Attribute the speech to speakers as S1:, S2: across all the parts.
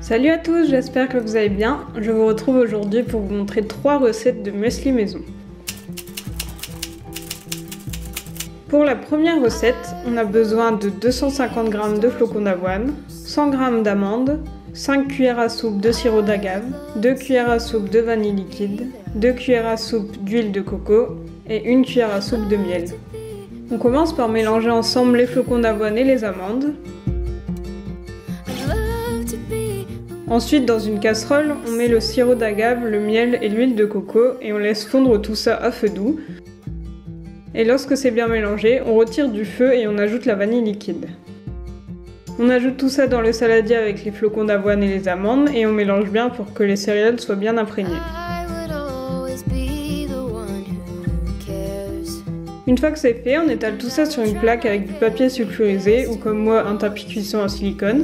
S1: Salut à tous, j'espère que vous allez bien. Je vous retrouve aujourd'hui pour vous montrer 3 recettes de muesli maison. Pour la première recette, on a besoin de 250 g de flocons d'avoine, 100 g d'amandes, 5 cuillères à soupe de sirop d'agave, 2 cuillères à soupe de vanille liquide, 2 cuillères à soupe d'huile de coco et 1 cuillère à soupe de miel. On commence par mélanger ensemble les flocons d'avoine et les amandes. Ensuite, dans une casserole, on met le sirop d'agave, le miel et l'huile de coco et on laisse fondre tout ça à feu doux. Et lorsque c'est bien mélangé, on retire du feu et on ajoute la vanille liquide. On ajoute tout ça dans le saladier avec les flocons d'avoine et les amandes et on mélange bien pour que les céréales soient bien imprégnées. Une fois que c'est fait, on étale tout ça sur une plaque avec du papier sulfurisé ou comme moi un tapis cuisson en silicone.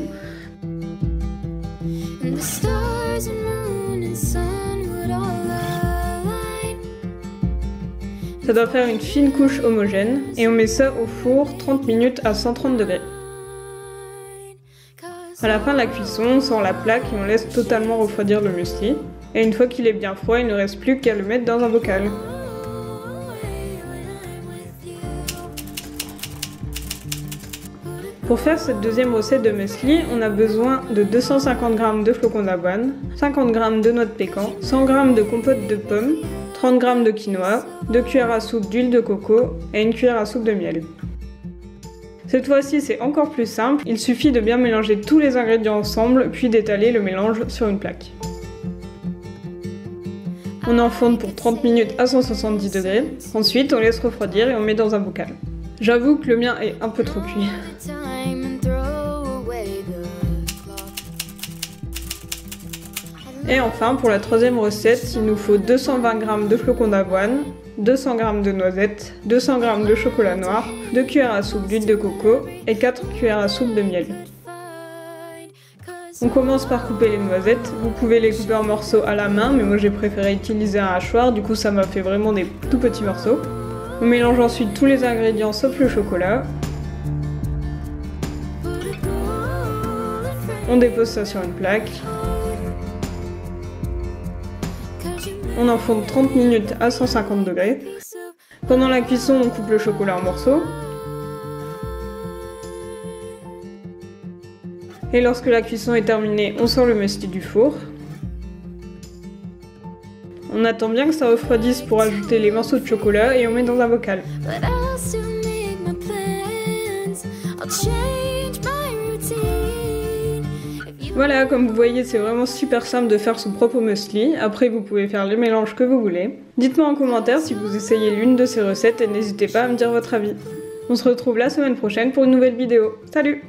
S1: Ça doit faire une fine couche homogène et on met ça au four 30 minutes à 130 degrés. À la fin de la cuisson, on sort la plaque et on laisse totalement refroidir le muesli. Et une fois qu'il est bien froid, il ne reste plus qu'à le mettre dans un bocal. Pour faire cette deuxième recette de muesli, on a besoin de 250 g de flocons d'avoine, 50 g de noix de pécan, 100 g de compote de pommes, 30 g de quinoa, 2 cuillères à soupe d'huile de coco et 1 cuillère à soupe de miel. Cette fois-ci, c'est encore plus simple, il suffit de bien mélanger tous les ingrédients ensemble puis d'étaler le mélange sur une plaque. On enfonce pour 30 minutes à 170 degrés, ensuite on laisse refroidir et on met dans un bocal. J'avoue que le mien est un peu trop cuit. Et enfin, pour la troisième recette, il nous faut 220 g de flocons d'avoine, 200 g de noisettes, 200 g de chocolat noir, 2 cuillères à soupe d'huile de coco et 4 cuillères à soupe de miel. On commence par couper les noisettes, vous pouvez les couper en morceaux à la main, mais moi j'ai préféré utiliser un hachoir, du coup ça m'a fait vraiment des tout petits morceaux. On mélange ensuite tous les ingrédients sauf le chocolat. On dépose ça sur une plaque. On enfonce 30 minutes à 150 degrés. Pendant la cuisson, on coupe le chocolat en morceaux. Et lorsque la cuisson est terminée, on sort le muesli du four. On attend bien que ça refroidisse pour ajouter les morceaux de chocolat et on met dans un bocal. Voilà, comme vous voyez, c'est vraiment super simple de faire son propre muesli. Après, vous pouvez faire les mélanges que vous voulez. Dites-moi en commentaire si vous essayez l'une de ces recettes et n'hésitez pas à me dire votre avis. On se retrouve la semaine prochaine pour une nouvelle vidéo. Salut!